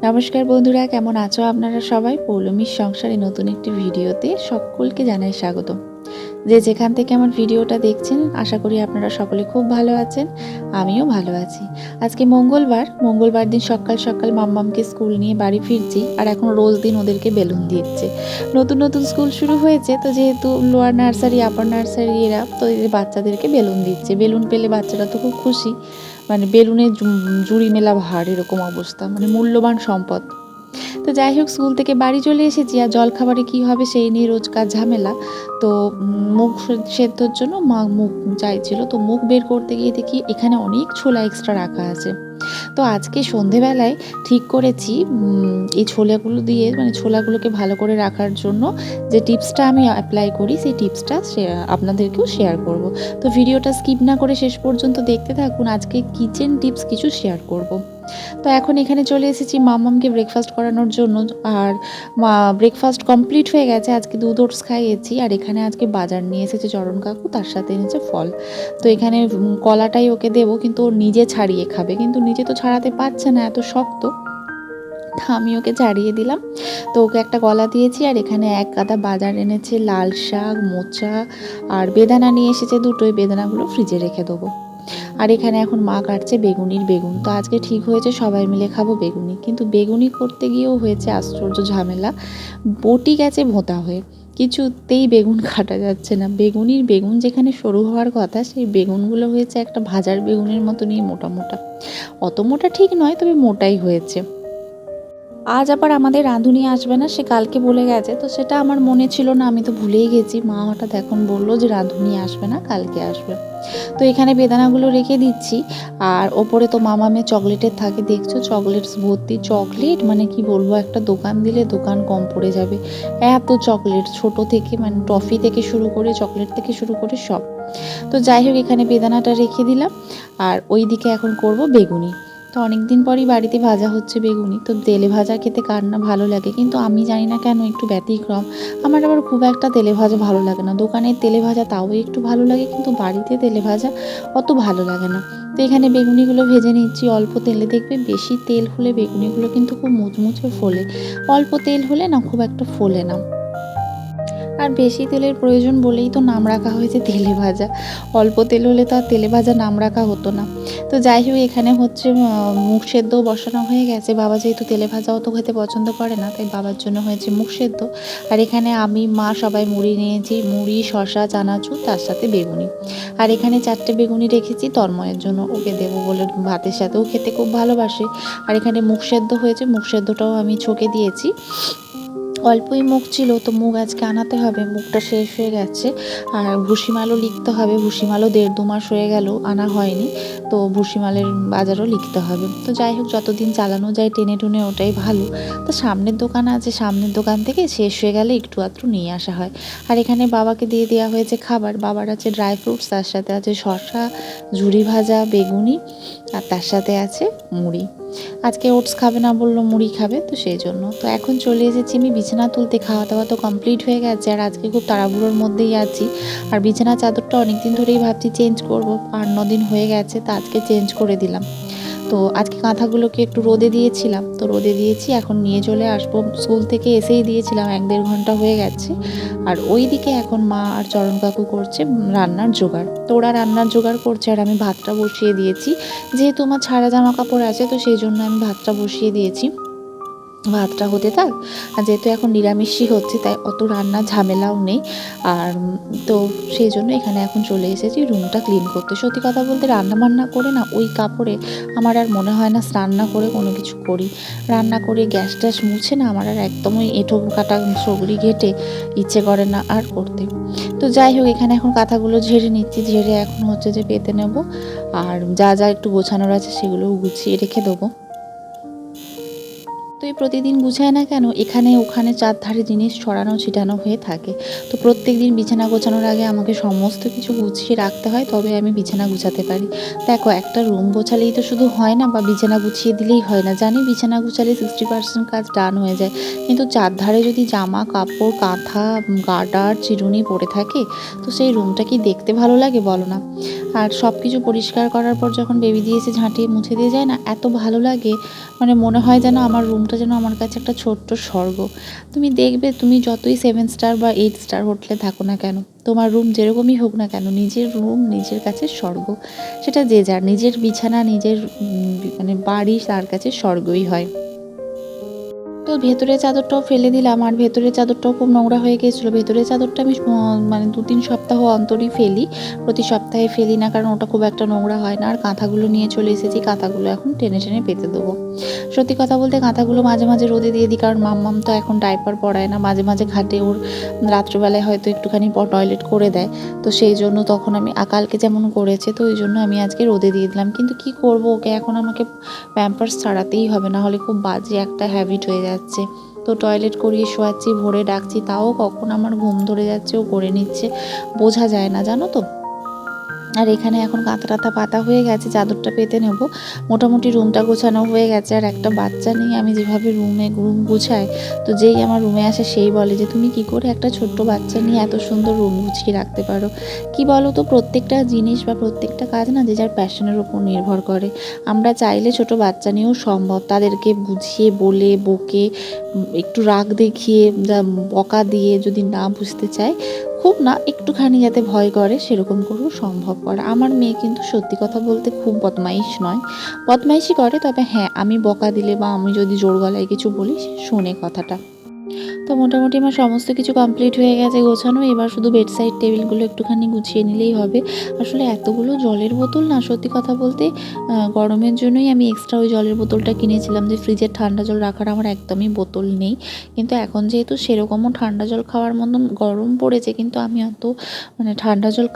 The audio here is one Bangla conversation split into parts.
নমস্কার বন্ধুরা, কেমন আছো আপনারা সবাই? পৌলমীর সংসারে নতুন একটি ভিডিওতে সকলকে জানাই স্বাগতম। যে যেখান থেকে আমার ভিডিওটা দেখছেন, আশা করি আপনারা সকলে খুব ভালো আছেন। আমিও ভালো আছি। আজকে মঙ্গলবার দিন সকাল সকাল মাম্মামকে স্কুল নিয়ে বাড়ি ফিরছি। আর এখন রোজ দিন ওদেরকে বেলুন দিচ্ছে। নতুন নতুন স্কুল শুরু হয়েছে, তো যেহেতু লোয়ার নার্সারি আপার নার্সারি এরা, তো এদের বাচ্চাদেরকে বেলুন দিচ্ছে। বেলুন পেলে বাচ্চারা তো খুব খুশি। মানে বেলুনে জুড়ি মেলা ভার, এরকম অবস্থা, মানে মূল্যবান সম্পদ। তো যাই হোক, স্কুল থেকে বাড়ি চলে এসেছি। আর জলখাবারে কী হবে সেই নিয়ে রোজকার ঝামেলা। তো মুগ সেদ্ধর জন্য মা মুগ চাইছিল, তো মুগ বের করতে গিয়ে দেখি এখানে অনেক ছোলা এক্সট্রা রাখা আছে। তো আজকে সন্ধেবেলায় ঠিক করেছি এই ছোলাগুলো দিয়ে, মানে ছোলাগুলোকে ভালো করে রাখার জন্য যে টিপসটা আমি অ্যাপ্লাই করি, সেই টিপসটা আপনাদেরকেও শেয়ার করব। তো ভিডিওটা স্কিপ না করে শেষ পর্যন্ত দেখতে থাকুন। আজকে কিচেন টিপস কিছু শেয়ার করব। তো এখন এখানে চলে এসেছি মাম্মামকে ব্রেকফাস্ট করানোর জন্য। আর ব্রেকফাস্ট কমপ্লিট হয়ে গেছে। আজকে দুধ ওটস খাইয়েছি। আর এখানে আজকে বাজার নিয়ে এসেছে চরণ কাকু, তার সাথে এনেছে ফল। তো এখানে কলাটাই ওকে দেবো, কিন্তু ও নিজে ছাড়িয়ে খাবে, কিন্তু নিজে তো ছাড়াতে পারছে না, এত শক্ত। আমি ওকে ছাড়িয়ে দিলাম। তো ওকে একটা কলা দিয়েছি। আর এখানে এক গাদা বাজার এনেছে, লাল শাক, মোচা আর বেদানা নিয়ে এসেছে দুটোই। বেদানাগুলো ফ্রিজে রেখে দেবো। আর এখানে এখন মা কাটছে বেগুন। তো আজকে ঠিক হয়েছে সবাই মিলে খাবো বেগুনি, কিন্তু বেগুনি করতে গিয়েও হয়েছে আশ্চর্য ঝামেলা। বটি গেছে ভোঁতা হয়ে, কিছুতেই বেগুন কাটা যাচ্ছে না। বেগুন যেখানে সরু হওয়ার কথা, সেই বেগুনগুলো হয়েছে একটা ভাজার বেগুনের মতনই মোটা মোটা। অত মোটা ঠিক নয়, তবে মোটাই হয়েছে। আজ আবার আমাদের রাঁধুনি আসবে না, সে কালকে বলে গেছে। তো সেটা আমার মনে ছিল না, আমি তো ভুলেই গেছি। মা হঠাৎ এখন বললো যে রাঁধুনি আসবে না, কালকে আসবে। তো এখানে বেদানাগুলো রেখে দিচ্ছি। আর ওপরে তো মামামের চকলেটের থাকে, দেখছো চকলেটস ভর্তি। চকলেট মানে কি বলবো, একটা দোকান দিলে দোকান কম পড়ে যাবে। এত চকলেট, ছোট থেকে মানে টফি থেকে শুরু করে চকলেট থেকে শুরু করে সব। তো যাই হোক, এখানে বেদানাটা রেখে দিলাম। আর ওই দিকে এখন করব বেগুনি। তো অনেক দিন পরই বাড়িতে ভাজা হচ্ছে বেগুনি। তো তেলে ভাজা খেতে কার না ভালো লাগে, কিন্তু আমি জানি না কেন একটু ব্যতিক্রম। আমার আবার খুব একটা তেলে ভাজা ভালো লাগে না। দোকানের তেলে ভাজা তাও একটু ভালো লাগে, কিন্তু বাড়িতে তেলে ভাজা অত ভালো লাগে না। তো এখানে বেগুনিগুলো ভেজে নিচ্ছি অল্প তেলে। দেখবে বেশি তেল হলে বেগুনিগুলো কিন্তু খুব মুচমুচে ফোলে, অল্প তেল হলে না খুব একটা ফোলে না। আর বেশি তেলের প্রয়োজন বলেই তো নাম রাখা হয়েছে তেলে ভাজা। অল্প তেল হলে তো আর তেলে ভাজা নাম রাখা হতো না। তো যাই হোক, এখানে হচ্ছে মুগ সেদ্ধ বসানো হয়ে গেছে। বাবা যেহেতু তেলে ভাজা অত খেতে পছন্দ করে না, তাই বাবার জন্য হয়েছে মুগ সেদ্ধ। আর এখানে আমি মা সবাই মুড়ি নিয়েছি, মুড়ি, শশা, চানাচুর, তার সাথে বেগুনি। আর এখানে 4টে বেগুনি রেখেছি তন্ময়ের জন্য, ওকে দেবো বলে, ভাতের সাথেও খেতে খুব ভালোবাসে। আর এখানে মুগ সেদ্ধ হয়েছে, মুগ সেদ্ধটাও আমি ছকে দিয়েছি। অল্পই মুগ ছিল, তো মুগ আজকে আনাতে হবে, মুগটা শেষ হয়ে গেছে। আর ভুসিমালও লিখতে হবে, ভুসিমালও 1.5-2 মাস হয়ে গেল আনা হয়নি। তো ভুসিমালের বাজারও লিখতে হবে। তো যাই হোক, যতদিন চালানো যায় টেনে টুনে ওটাই ভালো। তো সামনের দোকান আছে, সামনের দোকান থেকে শেষ হয়ে গেলে একটু আধটু নিয়ে আসা হয়। আর এখানে বাবাকে দিয়ে দেওয়া হয়েছে খাবার। বাবার আছে ড্রাই ফ্রুটস, তার সাথে আছে শসা, ঝুরি ভাজা, বেগুনি, আর তার সাথে আছে মুড়ি। আজকে ওটস খাবে না, বললো মুড়ি খাবে, তো সেই জন্য। তো এখন চলে এসেছি আমি বিছানা তুলতে। খাওয়া দাওয়া তো কমপ্লিট হয়ে গেছে। আর আজকে খুব তাড়াহুড়োর মধ্যেই আছি। আর বিছানা চাদরটা অনেকদিন ধরেই ভাবছি চেঞ্জ করব, 8-9 দিন হয়ে গেছে, তা আজকে চেঞ্জ করে দিলাম। তো আজকে কাঁথাগুলোকে একটু রোদে দিয়েছিলাম, তো রোদে দিয়েছি, এখন নিয়ে চলে আসবো। স্কুল থেকে এসেই দিয়েছিলাম, 1-1.5 ঘন্টা হয়ে গেছে। আর ওই দিকে এখন মা আর চরণ কাকু করছে রান্নার জোগাড়। তো ওরা রান্নার জোগাড় করছে, আর আমি ভাতটা বসিয়ে দিয়েছি। যেহেতু আমার ছাড়া জামা কাপড় আছে, তো সেই জন্য আমি ভাতটা বসিয়ে দিয়েছি। ভাতটা হতে থাক। আর যেহেতু এখন নিরামিষই হচ্ছে, তাই অত রান্নার ঝামেলাও নেই। আর তো সেই জন্য এখানে এখন চলে এসেছি রুমটা ক্লিন করতে। সত্যি কথা বলতে, রান্না বান্না করে না ওই কাপড়ে আমার আর মনে হয় না স্নান না করে কোনো কিছু করি। রান্না করে গ্যাস ট্যাস মুছে না আমার আর একদমই এঁঠো কাটা সবরি ঘেটে ইচ্ছে করে না আর করতে। তো যাই হোক, এখানে এখন কাঁথাগুলো ঝেড়ে নিচ্ছি। ঝেড়ে এখন হচ্ছে যে পেতে নেব। আর যা যা একটু গোছানোর আছে সেগুলোও গুছিয়ে রেখে দেবো। তো এই প্রতিদিন গুছায় না কেন, এখানে ওখানে চারধারে জিনিস ছড়ানো ছিটানো হয়ে থাকে। তো প্রত্যেক দিন বিছানা গোছানোর আগে আমাকে সমস্ত কিছু গুছিয়ে রাখতে হয়, তবে আমি বিছানা গুছাতে পারি। দেখো, একটা রুম গোছালেই তো শুধু হয় না, বা বিছানা গুছিয়ে দিলেই হয় না। জানি বিছানা গুছালে 60% কাজ ডান হয়ে যায়, কিন্তু চারধারে যদি জামা কাপড়, কাঁথা, গার্ডার, চিরুনি পড়ে থাকে, তো সেই রুমটা কি দেখতে ভালো লাগে বলো না? আর সব কিছু পরিষ্কার করার পর যখন বেবি দিয়ে এসে ঝাঁটিয়ে মুছে দিয়ে যায় না, এত ভালো লাগে। মানে মনে হয় যেন আমার রুমটা হোটেলটা যেন আমার কাছে একটা ছোট্ট স্বর্গ। তুমি দেখবে তুমি যতই 7 স্টার বা 8 স্টার হোটেলে থাকো না কেন, তোমার রুম যেরকমই হোক না কেন, নিজের রুম নিজের কাছে স্বর্গ। সেটা যে যার, নিজের বিছানা নিজের মানে বাড়ি তার কাছে স্বর্গই হয়। তো ভেতরের চাদরটাও ফেলে দিলাম, আর ভেতরের চাদরটাও খুব নোংরা হয়ে গিয়েছিলো। ভেতরের চাদরটা আমি মানে 2-3 সপ্তাহ অন্তরই ফেলি, প্রতি সপ্তাহে ফেলি না, কারণ ওটা খুব একটা নোংরা হয় না। আর কাঁথাগুলো নিয়ে চলে এসেছি, কাঁথাগুলো এখন টেনে টেনে পেতে দেবো। সত্যি কথা বলতে কাঁথাগুলো মাঝে মাঝে রোদে দিয়ে দিই, কারণ মাম্মাম তো এখন ডাইপার পরায় না, মাঝে মাঝে ঘাটে ওর রাত্রিবেলায় হয়তো একটুখানি টয়লেট করে দেয়, তো সেই জন্য তখন আমি কালকে যেমন করেছে, তো ওই জন্য আমি আজকে রোদে দিয়ে দিলাম। কিন্তু কি করব, ওকে এখন আমাকে প্যাম্পার্স ছাড়াতেই হবে, না হলে খুব বাজে একটা হ্যাবিট হয়ে যাচ্ছে। তো টয়লেট করিয়ে শোয়াচ্ছি, ভোরে ডাকছি, তাও কখন আমার ঘুম ধরে যাচ্ছে ও করে নিচ্ছে, বোঝা যায় না, জানো তো। আর এখানে এখন কাঁথা টাথা পাতা হয়ে গেছে, চাদরটা পেতে নেব। মোটামুটি রুমটা গোছানো হয়ে গেছে। আর একটা বাচ্চা নিয়ে আমি যেভাবে রুম গুছাই, তো যেই আমার রুমে আসে সেই বলে যে তুমি কি করে একটা ছোট্ট বাচ্চা নিয়ে এত সুন্দর রুম গুছিয়ে রাখতে পারো। কি বলো তো, প্রত্যেকটা জিনিস বা প্রত্যেকটা কাজ না যে যার প্যাশনের উপর নির্ভর করে। আমরা চাইলে ছোট বাচ্চা নিয়েও সম্ভব, তাদেরকে বুঝিয়ে বলে বকে একটু রাগ দেখিয়ে বকা দিয়ে যদি না বুঝতে চায়, খুব না একটুখানি যাতে ভয় করে সেরকম করেও সম্ভব করা। আমার মেয়ে কিন্তু সত্যি কথা বলতে খুব বদমাইশ নয়, বদমাইশি করে, তবে হ্যাঁ আমি বকা দিলে বা আমি যদি জোর গলায় কিছু বলি সে শোনে কথাটা। তো মোটামুটি আমার সমস্ত কিছু কমপ্লিট হয়ে গেছে গোছানো, এবার শুধু বেডসাইড টেবিলগুলো একটুখানি গুছিয়ে নিলেই হবে। আসলে এতগুলো জলের বোতল না, সত্যি কথা বলতে গরমের জন্যই আমি এক্সট্রা ওই জলের বোতলটা কিনেছিলাম, যে ফ্রিজের ঠান্ডা জল রাখার আমার একদমই বোতল নেই। কিন্তু এখন যেহেতু সেরকমও ঠান্ডা জল খাওয়ার মতন গরম পড়েছে, কিন্তু আমি অত মানে ঠান্ডা জল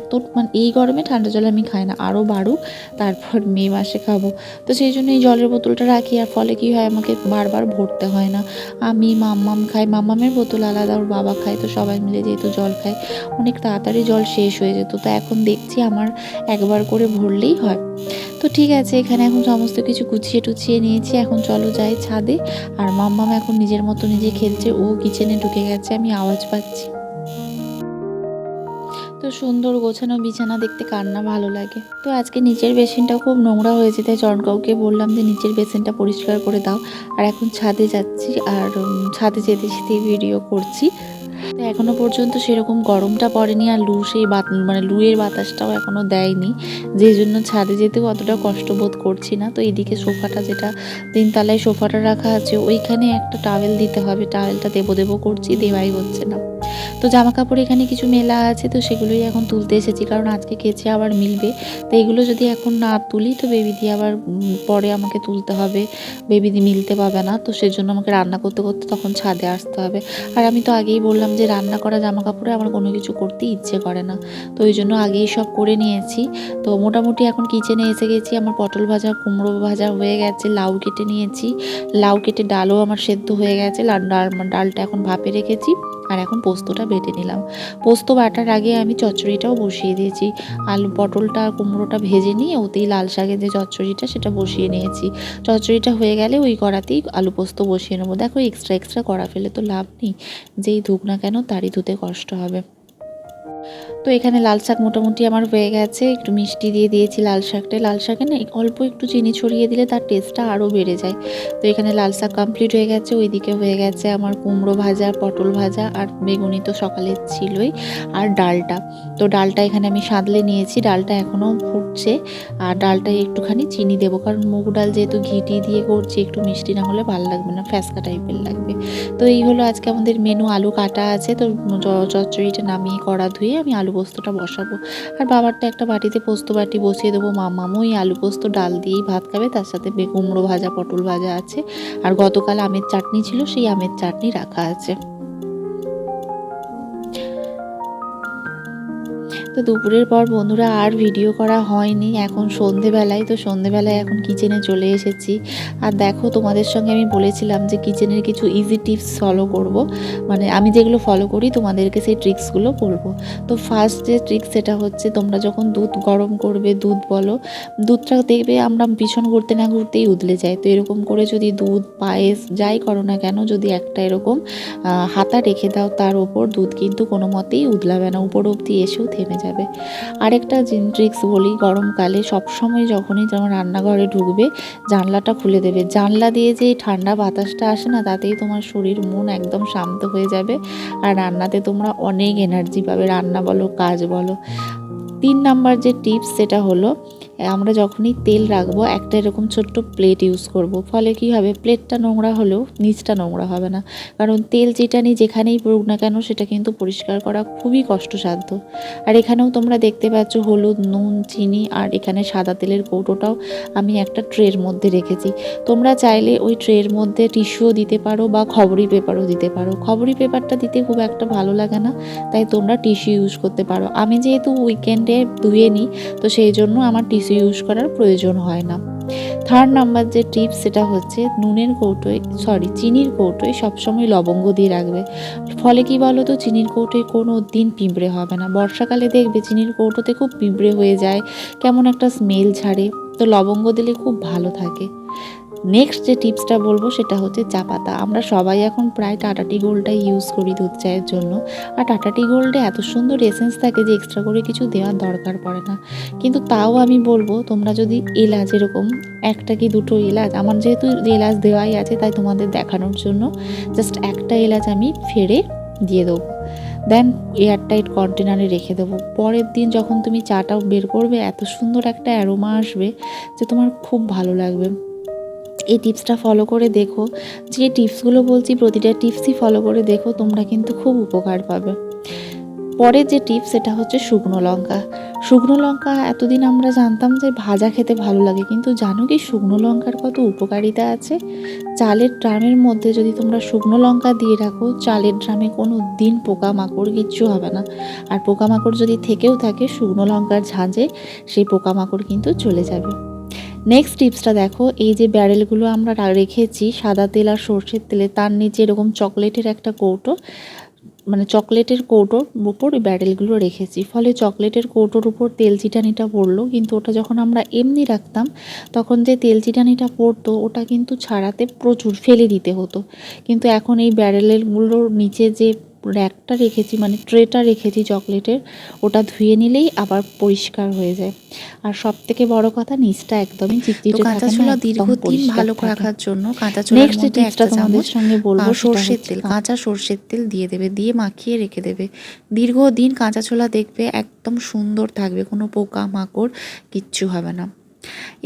এত মানে এই গরমে ঠান্ডা জল আমি খাই না, আরও বাড়ুক তারপর মে মাসে খাবো। তো সেই জন্য এই জলের বোতলটা রাখি, আর ফলে কী হয়, আমাকে বারবার ভরতে হয় না। আমি মাম্মাম খাই, মাম্মামের বোতল আলাদা, ওর বাবা খায়, তো সবাই মিলে যেহেতু জল খায়, অনেক তাড়াতাড়ি জল শেষ হয়ে যেত। তো এখন দেখছি আমার একবার করে ভরলেই হয়। তো ঠিক আছে, এখানে এখন সমস্ত কিছু গুছিয়ে টুছিয়ে নিয়েছি, এখন চলো যাই ছাদে। আর মাম্মাম এখন নিজের মতো নিজে খেলছে, ও কিচেনে ঢুকে গেছে, আমি আওয়াজ পাচ্ছি। তো সুন্দর গোছানো বিছানা দেখতে কার না ভালো লাগে। তো আজকে নিচের বেসিনটা খুব নোংরা হয়েছে, তাই চরণকাউকে বললাম যে নিচের বেসিনটা পরিষ্কার করে দাও। আর এখন ছাদে যাচ্ছি, আর ছাদে যেতে যেতে ভিডিও করছি। তো এখনো পর্যন্ত সেরকম গরমটা পড়েনি, আর মানে লুয়ের বাতাসটাও এখনো দেয়নি, যেই জন্য ছাদে যেতেও অতটা কষ্ট বোধ করছি না। তো এইদিকে সোফাটা, যেটা 3 তলায় সোফাটা রাখা আছে, ওইখানে একটা টাওয়েল দিতে হবে, টাওয়েলটা দেবো করছি, দেওয়াই হচ্ছে না। তো জামা কাপড় এখানে কিছু মেলা আছে, তো সেগুলোই এখন তুলতে এসেছি, কারণ আজকে কেচে আবার মিলবে। তো এগুলো যদি এখন না তুলি, তো বেবিদি আবার পরে আমাকে তুলতে হবে, বেবিদি মিলতে পাবে না। তো সেজন্য আমাকে রান্না করতে করতে তখন ছাদে আসতে হবে। আর আমি তো আগেই বললাম যে রান্না করা জামা কাপড়ে আমার কোনো কিছু করতে ইচ্ছে করে না, তো ওই জন্য আগেই সব করে নিয়েছি। তো মোটামুটি এখন কিচেনে এসে গেছি, আমার পটল ভাজা কুমড়ো ভাজা হয়ে গেছে, লাউ কেটে নিয়েছি, লাউ কেটে ডালও আমার সেদ্ধ হয়ে গেছে, ডালটা এখন ভাপে রেখেছি। আর এখন পোস্তটা বেটে নিলাম। পোস্ত বাটার আগে আমি চচ্চড়িটাও বসিয়ে দিয়েছি, আলু পটলটা আর কুমড়োটা ভেজে নিয়ে ওতেই লাল শাকের যে চচ্চড়িটা সেটা বসিয়ে নিয়েছি। চচ্চড়িটা হয়ে গেলে ওই কড়াতেই আলু পোস্ত বসিয়ে নেবো। দেখো এক্সট্রা কড়া ফেলে তো লাভ নেই, যেই ধুক না কেন তারই ধুতে কষ্ট হবে। তো এখানে লাল শাক মোটামুটি আমার হয়ে গেছে, একটু মিষ্টি দিয়ে দিয়েছি লাল শাকে না অল্প একটু চিনি ছড়িয়ে দিলে তার টেস্টটা আরও বেড়ে যায়। তো এখানে লাল শাক কমপ্লিট হয়ে গেছে, ওইদিকে হয়ে গেছে আমার কুমড়ো ভাজা, পটল ভাজা, আর বেগুনি তো সকালে ছিলই, আর ডালটা। তো ডালটা এখানে আমি সাদলে নিয়েছি, ডালটা এখনও ফুটছে, আর ডালটায় একটুখানি চিনি দেবো, কারণ মুগ ডাল যেহেতু ঘিটি দিয়ে করছি, একটু মিষ্টি না হলে ভালো লাগবে না, ফ্যাসকা টাইপের লাগবে। তো এই হলো আজকে আমাদের মেনু। আলু কাটা আছে, তো চচ্চড়িটা নামিয়ে কড়া ধুয়ে আমি আলু পোস্তটা বসাবো। আর বাবার তো একটা বাটিতে পোস্ত বাটি বসিয়ে দেবো, মামামও ওই আলু পোস্ত ডাল দিয়েই ভাত খাবে, তার সাথে কুমড়ো ভাজা পটল ভাজা আছে, আর গতকাল আমের চাটনি ছিল, সেই আমের চাটনি রাখা আছে। তো দুপুরের পর বন্ধুরা আর ভিডিও করা হয়নি, এখন সন্ধেবেলায়, তো সন্ধেবেলায় এখন কিচেনে চলে এসেছি। আর দেখো, তোমাদের সঙ্গে আমি বলেছিলাম যে কিচেনের কিছু ইজি টিপস ফলো করব, মানে আমি যেগুলো ফলো করি তোমাদেরকে সেই ট্রিক্সগুলো বলবো। তো ফার্স্ট যে ট্রিক্স, সেটা হচ্ছে তোমরা যখন দুধ গরম করবে, দুধটা দেখবে আমরা পিছন ঘুরতে না ঘুরতেই উতলে যায়। তো এরকম করে যদি দুধ পায়েস যাই করো না কেন, যদি একটা এরকম হাতা রেখে দাও তার ওপর, দুধ কিন্তু কোনো মতেই উতলাবে না, উপর অবধি এসেও থেমে যাবে। যাবে। আরেকটা ট্রিক্স বলি, গরমকালে সবসময় যখনই তোমার রান্নাঘরে ঢুকবে জানলাটা খুলে দেবে। জানলা দিয়ে যে ঠান্ডা বাতাসটা আসে না, তাতেই তোমার শরীর মন একদম শান্ত হয়ে যাবে, আর রান্নাতে তোমরা অনেক এনার্জি পাবে, রান্না বলো কাজ বলো। 3 নাম্বার যে টিপস সেটা হলো, আমরা যখনই তেল রাখবো একটা এরকম ছোট্ট প্লেট ইউজ করব। ফলে কি হবে, প্লেটটা নোংরা হলেও নিচটা নোংরা হবে না, কারণ তেল চিটানি যেখানেই পড়ুক না কেন সেটা কিন্তু পরিষ্কার করা খুবই কষ্টসাধ্য। আর এখানেও তোমরা দেখতে পাচ্ছ হলুদ, নুন, চিনি, আর এখানে সাদা তেলের কৌটোটাও আমি একটা ট্রের মধ্যে রেখেছি। তোমরা চাইলে ওই ট্রের মধ্যে টিস্যুও দিতে পারো বা খবরি পেপারও দিতে পারো। খবরি পেপারটা দিতে খুব একটা ভালো লাগে না, তাই তোমরা টিস্যু ইউজ করতে পারো। আমি যেহেতু উইকেন্ডে ধুয়ে নিই, তো সেই জন্য আমার টিস্যু ইউজ করার প্রয়োজন হয় না। 3rd নাম্বার যে টিপস সেটা হচ্ছে চিনির কৌটোয় সবসময় লবঙ্গ দিয়ে রাখবে। ফলে কি বলো তো, চিনির কৌটোয় কোনো দিন পিঁপড়ে হবে না। বর্ষাকালে দেখবে চিনির কৌটোতে খুব পিঁপড়ে হয়ে যায়, কেমন একটা স্মেল ছাড়ে, তো লবঙ্গ দিলে খুব ভালো থাকে। নেক্সট যে টিপসটা বলবো সেটা হচ্ছে চা পাতা। আমরা সবাই এখন প্রায় টাটা টি গোল্ডটাই ইউজ করি দুধ চায়ের জন্য, আর টাটা টি গোল্ডে এত সুন্দর এসেন্স থাকে যে এক্সট্রা করে কিছু দেওয়ার দরকার পড়ে না। কিন্তু তাও আমি বলবো, তোমরা যদি এলাচ, এরকম একটা কি দুটো এলাচ, আমার যেহেতু এলাচ দেওয়াই আছে তাই তোমাদের দেখানোর জন্য জাস্ট একটা এলাচ আমি ফেড়ে দিয়ে দেবো, দেন এয়ারটাইট কন্টেনারে রেখে দেবো। পরের দিন যখন তুমি চাটাও বের করবে, এত সুন্দর একটা অ্যারোমা আসবে যে তোমার খুব ভালো লাগবে। এই টিপসটা ফলো করে দেখো, যে টিপসগুলো বলছি প্রতিটা টিপসই ফলো করে দেখো, তোমরা কিন্তু খুব উপকার পাবে। পরের যে টিপস সেটা হচ্ছে শুকনো লঙ্কা। শুকনো লঙ্কা এতদিন আমরা জানতাম যে ভাজা খেতে ভালো লাগে, কিন্তু জানো কি শুকনো লঙ্কার কত উপকারিতা আছে? চালের ড্রামের মধ্যে যদি তোমরা শুকনো লঙ্কা দিয়ে রাখো, চালের ড্রামে কোনো দিন পোকামাকড় কিচ্ছু হবে না। আর পোকামাকড় যদি থেকেও থাকে, শুকনো লঙ্কার ঝাঁঝে সেই পোকামাকড় কিন্তু চলে যাবে। নেক্সট টিপসটা দেখো, এই যে ব্যারেলগুলো আমরা রেখেছি সাদা তেল আর সর্ষের তেলে, তার নিচে এরকম চকলেটের একটা কৌটো, মানে চকলেটের কৌটোর উপর ওই ব্যারেলগুলো রেখেছি। ফলে চকলেটের কৌটোর উপর তেল চিটানিটা পড়লো, কিন্তু ওটা যখন আমরা এমনি রাখতাম তখন যে তেল চিটানিটা পড়তো ওটা কিন্তু ছাড়াতে প্রচুর ফেলে দিতে হতো। কিন্তু এখন এই ব্যারেলগুলোর নিচে যে র্যাকটা রেখেছি, মানে ট্রেটা রেখেছি চকলেটের, ওটা ধুয়ে নিলেই আবার পরিষ্কার হয়ে যায়। আর সব থেকে বড় কথা, নিচটা একদমই চিটচিটে থাকে না, দীর্ঘদিন ভালো রাখার জন্য কাঁচা ছোলার মধ্যে একটা তোমাদের সঙ্গে বলবো সর্ষের তেল, কাঁচা সর্ষের তেল দিয়ে দেবে, দিয়ে মাখিয়ে রেখে দেবে। দীর্ঘদিন কাঁচা ছোলা দেখবে একদম সুন্দর থাকবে, কোনো পোকা মাকড় কিচ্ছু হবে না।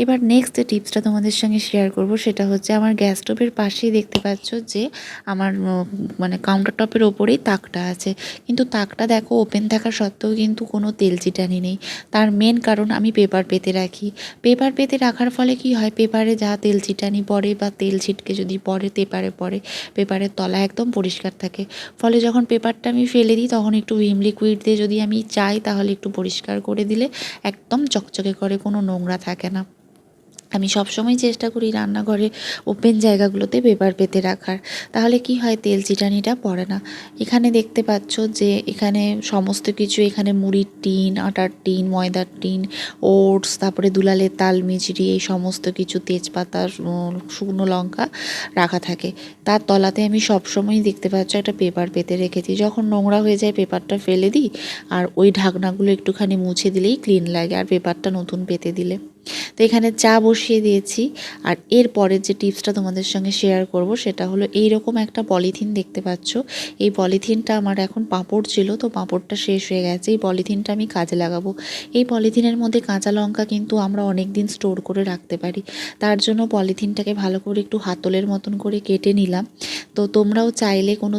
এবার নেক্সট যে টিপসটা তোমাদের সঙ্গে শেয়ার করব সেটা হচ্ছে, আমার গ্যাস স্টোভের পাশেই দেখতে পাচ্ছ যে আমার মানে কাউন্টার টপের ওপরেই তাকটা আছে, কিন্তু তাকটা দেখো ওপেন থাকা সত্ত্বেও কিন্তু কোনো তেল চিটানি নেই। তার মেন কারণ, আমি পেপার পেতে রাখি। পেপার পেতে রাখার ফলে কি হয়, পেপারে যা তেল চিটানি পড়ে বা তেল ছিটকে যদি পড়ে পেপারে পড়ে, পেপারের তলা একদম পরিষ্কার থাকে। ফলে যখন পেপারটা আমি ফেলে দিই তখন একটু ভিম লিকুইড দিয়ে যদি আমি চাই তাহলে একটু পরিষ্কার করে দিলে একদম চকচকে করে, কোনো নোংরা থাকে না। আমি সবসময় চেষ্টা করি রান্নাঘরে ওপেন জায়গাগুলোতে পেপার পেতে রাখার, তাহলে কি হয় তেল চিটানিটা পড়ে না। এখানে দেখতে পাচ্ছ যে এখানে সমস্ত কিছু, এখানে মুড়ির টিন, আটার টিন, ময়দার টিন, ওটস, তারপরে দুলালের তাল মিছরি, এই সমস্ত কিছু, তেজপাতা, শুকনো লঙ্কা রাখা থাকে। তার তলাতে আমি সবসময়ই দেখতে পাচ্ছ একটা পেপার পেতে রেখেছি। যখন নোংরা হয়ে যায় পেপারটা ফেলে দিই, আর ওই ঢাকনাগুলো একটুখানি মুছে দিলেই ক্লিন লাগে, আর পেপারটা নতুন পেতে দিলে। তো এখানে চা বসিয়ে দিয়েছি। আর এর পরের যে টিপসটা তোমাদের সঙ্গে শেয়ার করব সেটা হলো, এই রকম একটা পলিথিন দেখতে পাচ্ছ। এই পলিথিনটা আমার এখন পাঁপড় ছিল, তো পাঁপড়টা শেষ হয়ে গেছে, এই পলিথিনটা আমি কাজে লাগাবো। এই পলিথিনের মধ্যে কাঁচা লঙ্কা কিন্তু আমরা অনেক দিন স্টোর করে রাখতে পারি। তার জন্য পলিথিনটাকে ভালো করে একটু হাতলের মতন করে কেটে নিলাম। তো তোমরাও চাইলে কোনো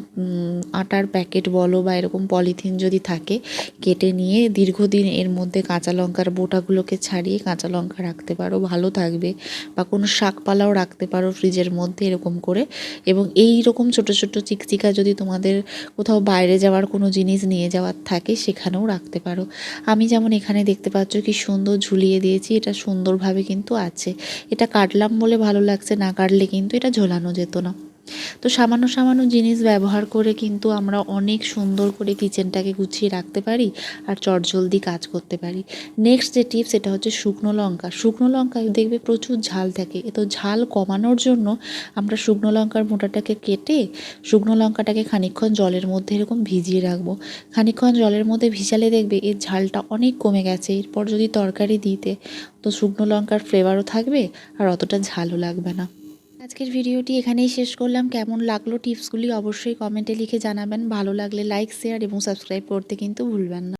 আটার প্যাকেট বলো বা এরকম পলিথিন যদি থাকে, কেটে নিয়ে দীর্ঘদিন এর মধ্যে কাঁচা লঙ্কার বোটাগুলোকে ছাড়িয়ে কাঁচা লঙ্কা রাখতে পারো, ভালো থাকবে। বা কোনো শাকপালাও রাখতে পারো ফ্রিজের মধ্যে এরকম করে। এবং এই রকম ছোটো ছোটো চিকচিকা যদি তোমাদের কোথাও বাইরে যাওয়ার কোনো জিনিস নিয়ে যাওয়ার থাকে সেখানেও রাখতে পারো। আমি যেমন এখানে দেখতে পাচ্ছ কি সুন্দর ঝুলিয়ে দিয়েছি, এটা সুন্দরভাবে কিন্তু আছে। এটা কাটলাম বলে ভালো লাগছে, না কাটলে কিন্তু এটা ঝোলানো যেত না। তো সামান্য সামান্য জিনিস ব্যবহার করে কিন্তু আমরা অনেক সুন্দর করে কিচেনটাকে গুছিয়ে রাখতে পারি আর চটজলদি কাজ করতে পারি। নেক্সট যে টিপস সেটা হচ্ছে শুকনো লঙ্কা। শুকনো লঙ্কায় দেখবে প্রচুর ঝাল থাকে, তো ঝাল কমানোর জন্য আমরা শুকনো লঙ্কার মোটাটাকে কেটে শুকনো লঙ্কাটাকে খানিকক্ষণ জলের মধ্যে এরকম ভিজিয়ে রাখবো। খানিকক্ষণ জলের মধ্যে ভিজালে দেখবে এর ঝালটা অনেক কমে গেছে। এরপর যদি তরকারি দিতে তো শুকনো লঙ্কার ফ্লেভারও থাকবে আর অতটা ঝালও লাগবে না। আজকের ভিডিওটি এখানেই শেষ করলাম। কেমন লাগলো টিপসগুলি অবশ্যই কমেন্টে লিখে জানাবেন। ভালো লাগলে লাইক, শেয়ার এবং সাবস্ক্রাইব করতে কিন্তু ভুলবেন না।